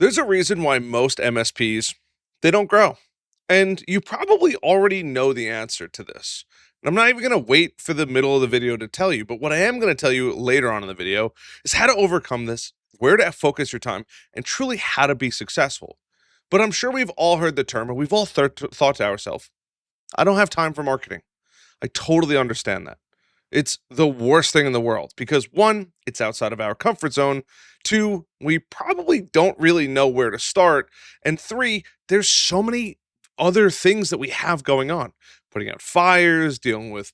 There's a reason why most MSPs they don't grow. And you probably already know the answer to this. And I'm not even going to wait for the middle of the video to tell you, but what I am going to tell you later on in the video is how to overcome this, where to focus your time, and truly how to be successful. But I'm sure we've all heard the term and we've all thought to ourselves, I don't have time for marketing. I totally understand that. It's the worst thing in the world because one, it's outside of our comfort zone. Two, we probably don't really know where to start. And three, there's so many other things that we have going on. Putting out fires, dealing with,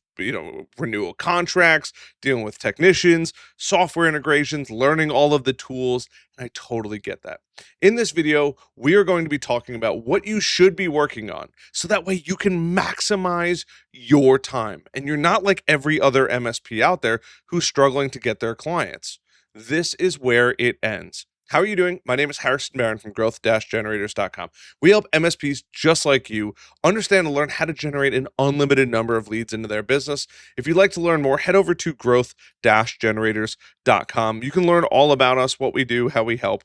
renewal contracts, dealing with technicians, software integrations, learning all of the tools. And I totally get that. In this video, we are going to be talking about what you should be working on so that way you can maximize your time and you're not like every other MSP out there who's struggling to get their clients. This is where it ends. How are you doing? My name is Harrison Barron from growth-generators.com. We help MSPs just like you understand and learn how to generate an unlimited number of leads into their business. If you'd like to learn more, head over to growth-generators.com. You can learn all about us, what we do, how we help.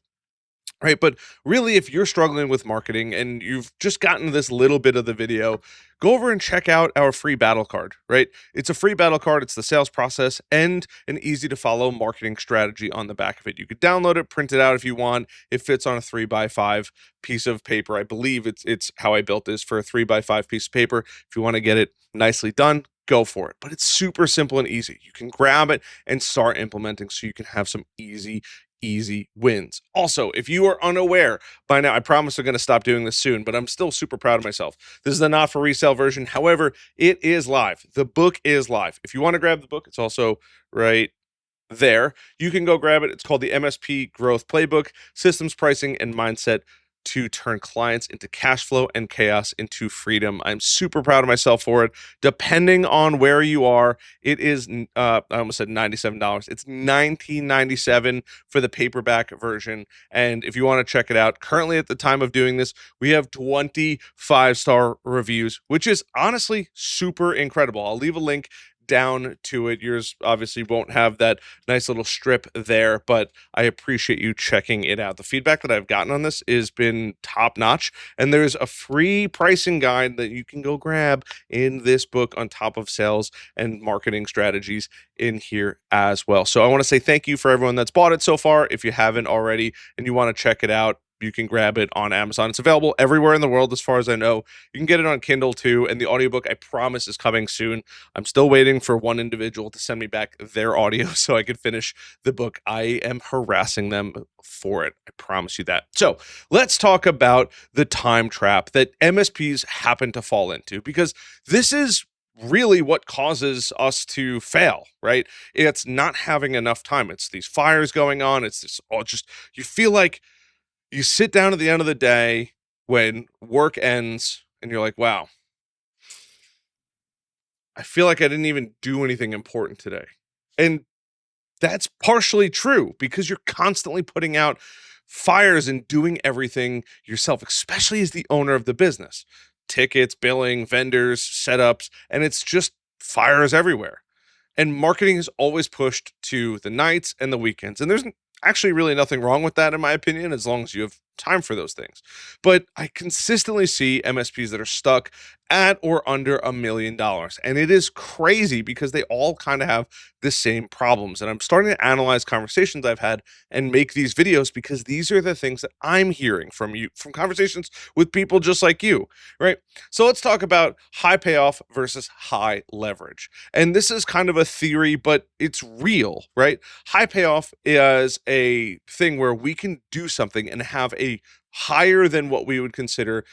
Right. But really, if you're struggling with marketing and you've just gotten this little bit of the video, go over and check out our free battle card. Right. It's a free battle card. It's the sales process and an easy to follow marketing strategy on the back of it. You could download it, print it out if you want. It fits on a 3x5 piece of paper. I believe it's how I built this for a 3x5 piece of paper. If you want to get it nicely done, go for it. But it's super simple and easy. You can grab it and start implementing so you can have some easy wins. Also, if you are unaware by now, I promise I'm going to stop doing this soon, but I'm still super proud of myself. This is the not for resale version. However, it is live. The book is live. If you want to grab the book, it's also right there. You can go grab it. It's called the MSP Growth Playbook, Systems, Pricing, and Mindset to turn clients into cash flow and chaos into freedom. I'm super proud of myself for it. Depending on where you are, it is, I almost said $97. It's $19.97 for the paperback version. And if you want to check it out, currently at the time of doing this, we have 20 5-star reviews, which is honestly super incredible. I'll leave a link down to it. Yours obviously won't have that nice little strip there, but I appreciate you checking it out. The feedback that I've gotten on this has been top notch, and there's a free pricing guide that you can go grab in this book on top of sales and marketing strategies in here as well. So I want to say thank you for everyone that's bought it so far. If you haven't already and you want to check it out, you can grab it on Amazon. It's available everywhere in the world, as far as I know. You can get it on Kindle too. And the audiobook, I promise, is coming soon. I'm still waiting for one individual to send me back their audio so I can finish the book. I am harassing them for it. I promise you that. So let's talk about the time trap that MSPs happen to fall into, because this is really what causes us to fail, right? It's not having enough time. It's these fires going on. It's this you feel like you sit down at the end of the day when work ends and you're like, wow, I feel like I didn't even do anything important today. And that's partially true because you're constantly putting out fires and doing everything yourself, especially as the owner of the business. Tickets, billing, vendors, setups, and it's just fires everywhere. And marketing is always pushed to the nights and the weekends. And there's actually really nothing wrong with that, in my opinion, as long as you have time for those things. But I consistently see MSPs that are stuck at or under $1 million. And it is crazy because they all kind of have the same problems. And I'm starting to analyze conversations I've had and make these videos because these are the things that I'm hearing from you, from conversations with people just like you, right? So let's talk about high payoff versus high leverage. And this is kind of a theory, but it's real, right? High payoff is a thing where we can do something and have a higher than what we would consider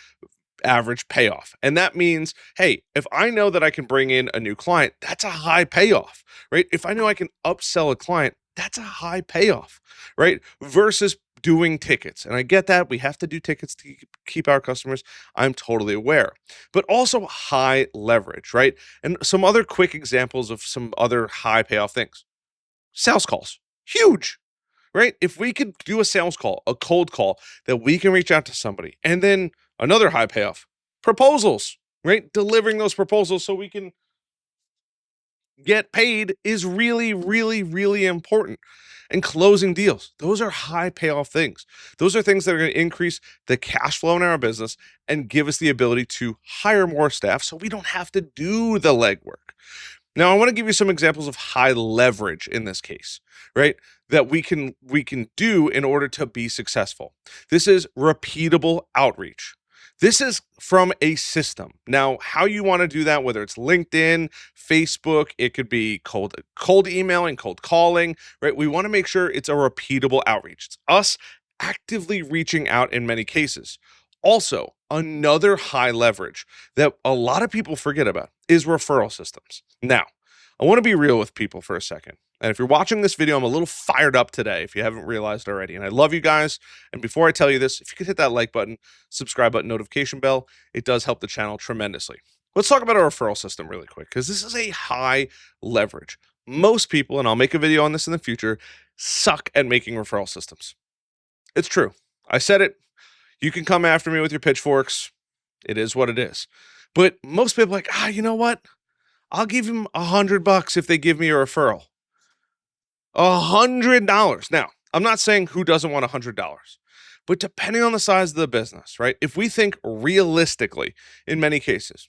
average payoff. And that means, hey, if I know that I can bring in a new client, that's a high payoff, right? If I know I can upsell a client, that's a high payoff, right? Versus doing tickets. And I get that we have to do tickets to keep our customers. I'm totally aware, but also high leverage, right? And some other quick examples of some other high payoff things. Sales calls, huge, right? If we could do a sales call, a cold call that we can reach out to somebody, and then another high payoff, proposals, right? Delivering those proposals so we can get paid is really, really, really important. And closing deals, those are high payoff things. Those are things that are going to increase the cash flow in our business and give us the ability to hire more staff so we don't have to do the legwork. Now, I want to give you some examples of high leverage in this case, right? That we can do in order to be successful. This is repeatable outreach. This is from a system. Now, how you want to do that, whether it's LinkedIn, Facebook, it could be cold emailing, cold calling, right? We want to make sure it's a repeatable outreach. It's us actively reaching out in many cases. Also, another high leverage that a lot of people forget about is referral systems. Now, I want to be real with people for a second. And if you're watching this video, I'm a little fired up today, if you haven't realized already. And I love you guys. And before I tell you this, if you could hit that like button, subscribe button, notification bell, it does help the channel tremendously. Let's talk about our referral system really quick, because this is a high leverage. Most people, and I'll make a video on this in the future, suck at making referral systems. It's true. I said it. You can come after me with your pitchforks. It is what it is. But most people are like, you know what? I'll give them $100 if they give me a referral. $100. Now, I'm not saying who doesn't want $100, but depending on the size of the business, right? If we think realistically, in many cases,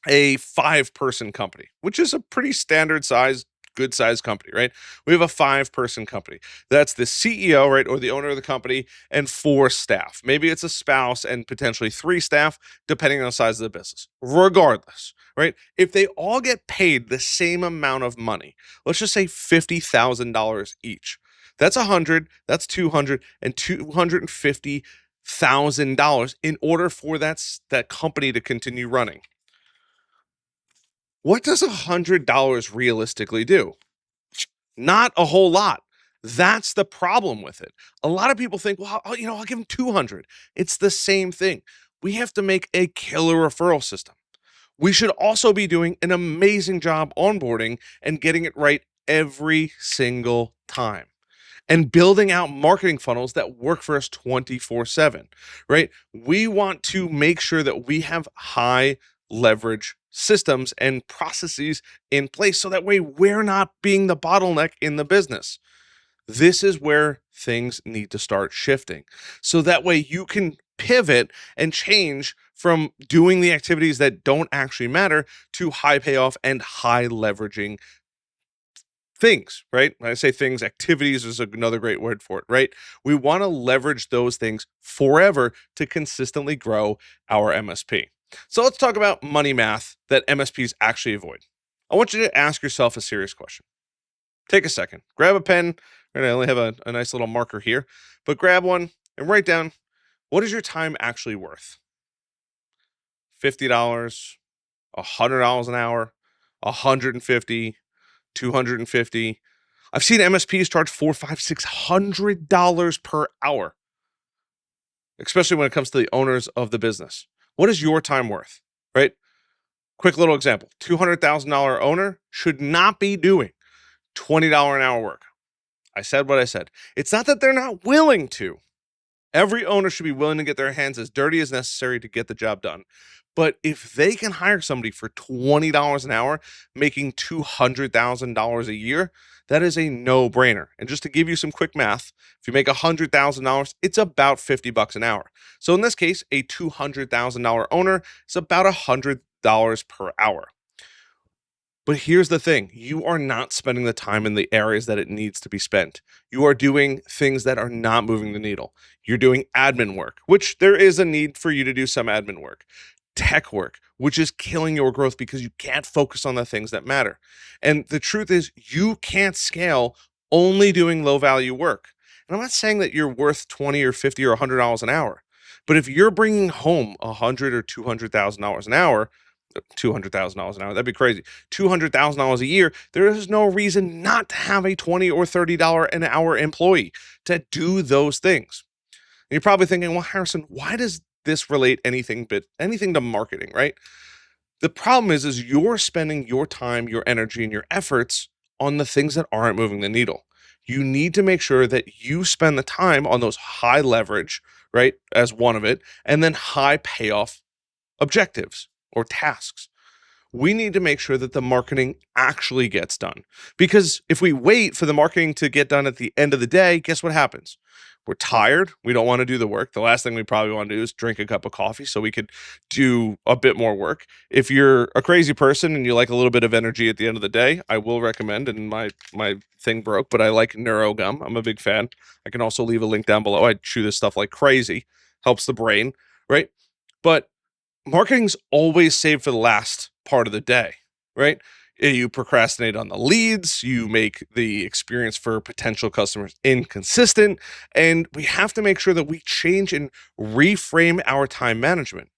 a 5-person company, which is a pretty standard size, good sized company, right? We have a 5-person company. That's the CEO, right? Or the owner of the company and 4 staff. Maybe it's a spouse and potentially 3 staff, depending on the size of the business. Regardless, right? If they all get paid the same amount of money, let's just say $50,000 each. That's 100, that's 200, and $250,000 in order for that company to continue running. What does $100 realistically do? Not a whole lot. That's the problem with it. A lot of people think, well, I'll give them 200. It's the same thing. We have to make a killer referral system. We should also be doing an amazing job onboarding and getting it right every single time, and building out marketing funnels that work for us 24/7, right? We want to make sure that we have high leverage systems and processes in place so that way we're not being the bottleneck in the business. This is where things need to start shifting. So that way you can pivot and change from doing the activities that don't actually matter to high payoff and high leveraging things, right? When I say things, activities is another great word for it, right? We want to leverage those things forever to consistently grow our MSP. So let's talk about money math that MSPs actually avoid. I want you to ask yourself a serious question. Take a second, grab a pen, and I only have a nice little marker here, but grab one and write down, what is your time actually worth? $50, $100 an hour, 150, 250. I've seen MSPs charge $400, $500, $600 per hour, especially when it comes to the owners of the business. What is your time worth, right? Quick little example. $200,000 owner should not be doing $20 an hour work. I said what I said. It's not that they're not willing to. Every owner should be willing to get their hands as dirty as necessary to get the job done. But if they can hire somebody for $20 an hour, making $200,000 a year, that is a no-brainer. And just to give you some quick math, if you make $100,000, it's about $50 an hour. So in this case, a $200,000 owner is about $100 per hour. But here's the thing, you are not spending the time in the areas that it needs to be spent. You are doing things that are not moving the needle. You're doing admin work, which there is a need for you to do some admin work. Tech work, which is killing your growth because you can't focus on the things that matter. And the truth is, you can't scale only doing low value work. And I'm not saying that you're worth $20 or $50 or $100 an hour, but if you're bringing home $100,000 or $200,000 an hour, $200,000 an hour, that'd be crazy. $200,000 a year, there is no reason not to have a $20 or $30 an hour employee to do those things. And you're probably thinking, well, Harrison, why does this relate anything to marketing, right? The problem is you're spending your time, your energy, and your efforts on the things that aren't moving the needle. You need to make sure that you spend the time on those high leverage, right, as one of it, and then high payoff objectives or tasks. we need to make sure that the marketing actually gets done. Because if we wait for the marketing to get done at the end of the day, guess what happens? We're tired. We don't want to do the work. The last thing we probably want to do is drink a cup of coffee so we could do a bit more work. If you're a crazy person and you like a little bit of energy at the end of the day, I will recommend, and my thing broke, but I like Neuro Gum. I'm a big fan. I can also leave a link down below. I chew this stuff like crazy. Helps the brain, right? But marketing's always saved for the last part of the day, right? You procrastinate on the leads, you make the experience for potential customers inconsistent, and we have to make sure that we change and reframe our time management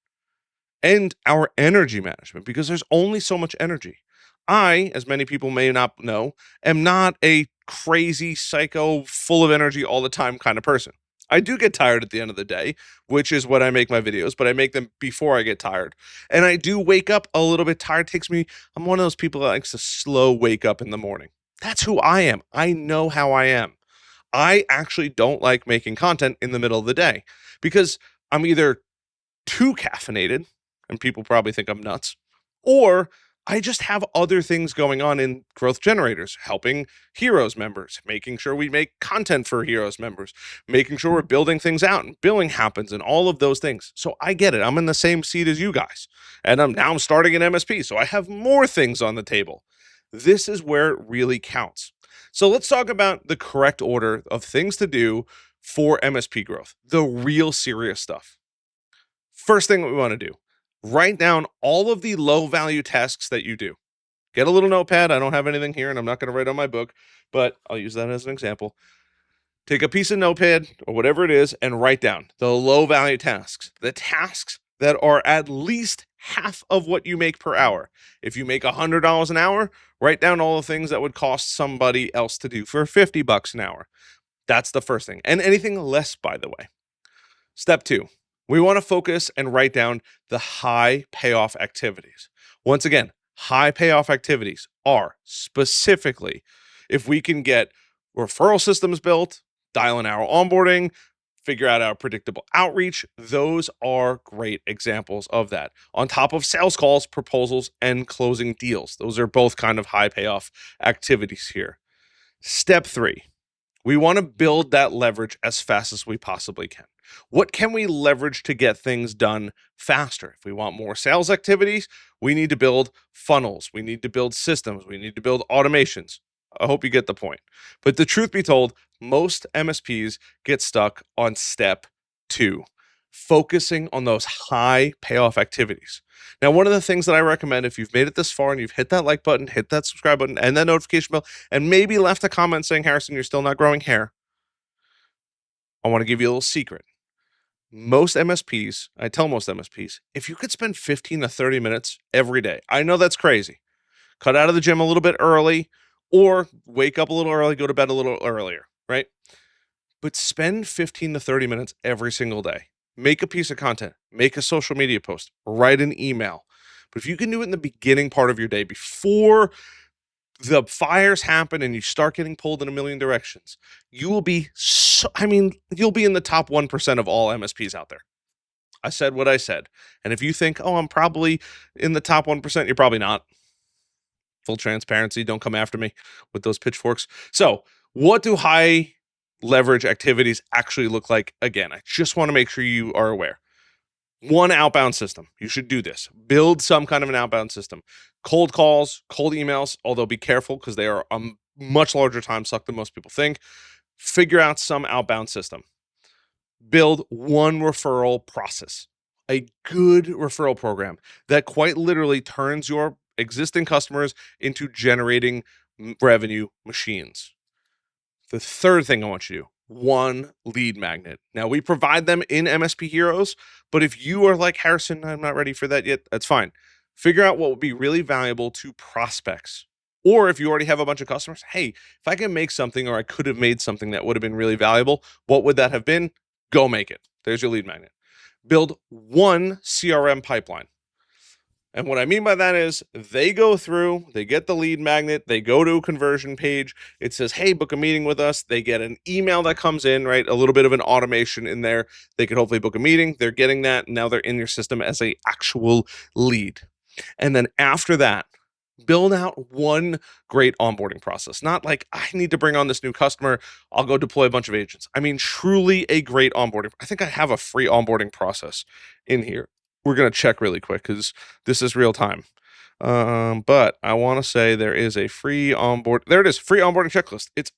and our energy management because there's only so much energy. I, as many people may not know, am not a crazy psycho, full of energy all the time kind of person. I do get tired at the end of the day, which is when I make my videos, but I make them before I get tired. And I do wake up a little bit tired. I'm one of those people that likes to slow wake up in the morning. That's who I am. I know how I am. I actually don't like making content in the middle of the day because I'm either too caffeinated, and people probably think I'm nuts, or I just have other things going on in growth generators, helping Heroes members, making sure we make content for Heroes members, making sure we're building things out and billing happens and all of those things. So I get it. I'm in the same seat as you guys. And I'm starting an MSP, so I have more things on the table. This is where it really counts. So let's talk about the correct order of things to do for MSP growth, the real serious stuff. First thing we want to do, write down all of the low value tasks that you do. Get a little notepad. I don't have anything here and I'm not going to write on my book, but I'll use that as an example. Take a piece of notepad or whatever it is and write down the low value tasks, the tasks that are at least half of what you make per hour. If you make $100 an hour, write down all the things that would cost somebody else to do for $50 an hour. That's the first thing. And anything less, by the way. Step 2, we want to focus and write down the high payoff activities. Once again, high payoff activities are specifically if we can get referral systems built, dial in our onboarding, figure out our predictable outreach. Those are great examples of that. On top of sales calls, proposals, and closing deals. Those are both kind of high payoff activities here. Step 3, we want to build that leverage as fast as we possibly can. What can we leverage to get things done faster? If we want more sales activities, we need to build funnels. We need to build systems. We need to build automations. I hope you get the point. But the truth be told, most MSPs get stuck on step 2, focusing on those high payoff activities. Now, one of the things that I recommend, if you've made it this far and you've hit that like button, hit that subscribe button, and that notification bell, and maybe left a comment saying, Harrison, you're still not growing hair, I want to give you a little secret. Most MSPs, I tell most MSPs, if you could spend 15 to 30 minutes every day, I know that's crazy. Cut out of the gym a little bit early or wake up a little early, go to bed a little earlier, right? But spend 15 to 30 minutes every single day. Make a piece of content, make a social media post, write an email. But if you can do it in the beginning part of your day before the fires happen and you start getting pulled in a million directions, you will be you'll be in the top 1% of all MSPs out there. I said what I said. And if you think, oh, I'm probably in the top 1%, you're probably not. Full transparency, don't come after me with those pitchforks. So, what do high leverage activities actually look like? Again, I just want to make sure you are aware. One, outbound system. You should do this. Build some kind of an outbound system. Cold calls, cold emails, although be careful because they are a much larger time suck than most people think. Figure out some outbound system. Build one referral process, a good referral program that quite literally turns your existing customers into generating revenue machines. The third thing I want you to do, one lead magnet. Now, we provide them in MSP Heroes, but if you are like, Harrison, I'm not ready for that yet, that's fine. Figure out what would be really valuable to prospects. Or if you already have a bunch of customers, hey, if I can make something or I could have made something that would have been really valuable, what would that have been? Go make it. There's your lead magnet. Build one CRM pipeline. And what I mean by that is they go through, they get the lead magnet, they go to a conversion page. It says, hey, book a meeting with us. They get an email that comes in, right? A little bit of an automation in there. They could hopefully book a meeting. They're getting that. Now they're in your system as a actual lead. And then after that, build out one great onboarding process. Not like, I need to bring on this new customer, I'll go deploy a bunch of agents. I mean, truly a great onboarding. I think I have a free onboarding process in here. We're going to check really quick because this is real time. But I want to say there is a free onboard. There it is, free onboarding checklist. It's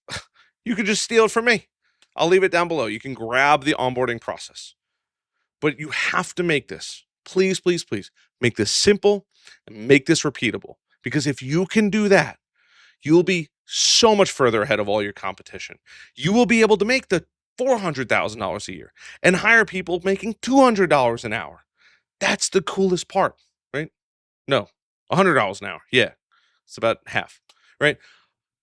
you could just steal it from me. I'll leave it down below. You can grab the onboarding process. But you have to make this. Please, please, please make this simple and make this repeatable. Because if you can do that, you'll be so much further ahead of all your competition. You will be able to make the $400,000 a year and hire people making $200 an hour. That's the coolest part, right? No, $100 an hour. Yeah, it's about half, right?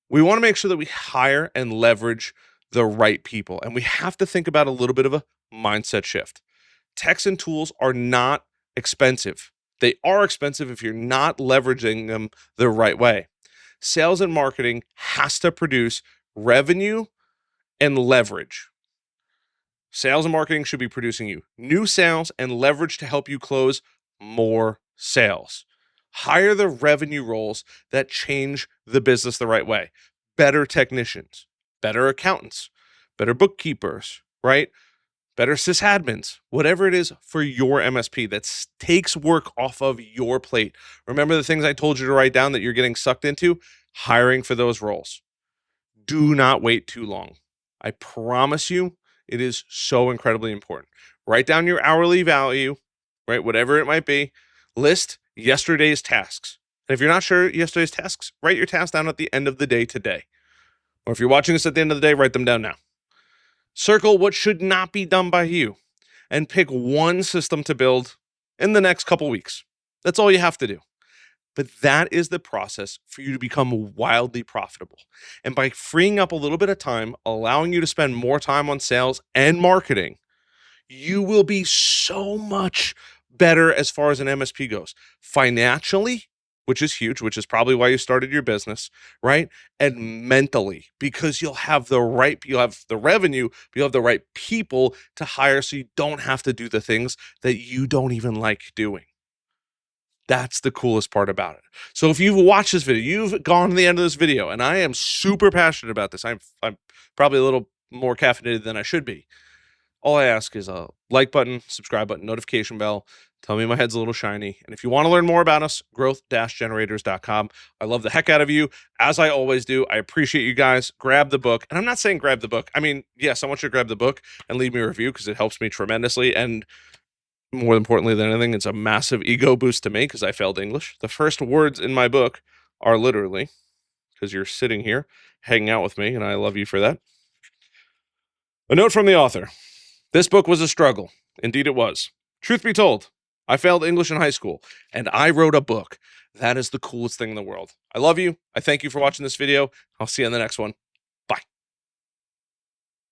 We want to make sure that we hire and leverage the right people. And we have to think about a little bit of a mindset shift. Techs and tools are not expensive. They are expensive if you're not leveraging them the right way. Sales and marketing has to produce revenue and leverage. Sales and marketing should be producing you new sales and leverage to help you close more sales. Hire the revenue roles that change the business the right way. Better technicians, better accountants, better bookkeepers, right? Better sysadmins, whatever it is for your MSP that takes work off of your plate. Remember the things I told you to write down that you're getting sucked into? Hiring for those roles. Do not wait too long. I promise you, it is so incredibly important. Write down your hourly value, right? Whatever it might be. List yesterday's tasks. And if you're not sure yesterday's tasks, write your tasks down at the end of the day today. Or if you're watching this at the end of the day, write them down now. Circle what should not be done by you and pick one system to build in the next couple weeks. That's all you have to do. But that is the process for you to become wildly profitable. And by freeing up a little bit of time, allowing you to spend more time on sales and marketing, you will be so much better as far as an MSP goes. Financially, which is huge, which is probably why you started your business, right? And mentally, because you'll have the revenue, but you'll have the right people to hire so you don't have to do the things that you don't even like doing. That's the coolest part about it. So if you've watched this video, you've gone to the end of this video, and I am super passionate about this. I'm probably a little more caffeinated than I should be. All I ask is a like button, subscribe button, notification bell. Tell me my head's a little shiny. And if you want to learn more about us, growth-generators.com. I love the heck out of you, as I always do. I appreciate you guys. Grab the book. And I'm not saying grab the book. I mean, yes, I want you to grab the book and leave me a review because it helps me tremendously. And more importantly than anything, it's a massive ego boost to me because I failed English. The first words in my book are literally, because you're sitting here hanging out with me, and I love you for that. A note from the author. This book was a struggle. Indeed it was. Truth be told, I failed English in high school, and I wrote a book. That is the coolest thing in the world. I love you. I thank you for watching this video. I'll see you in the next one.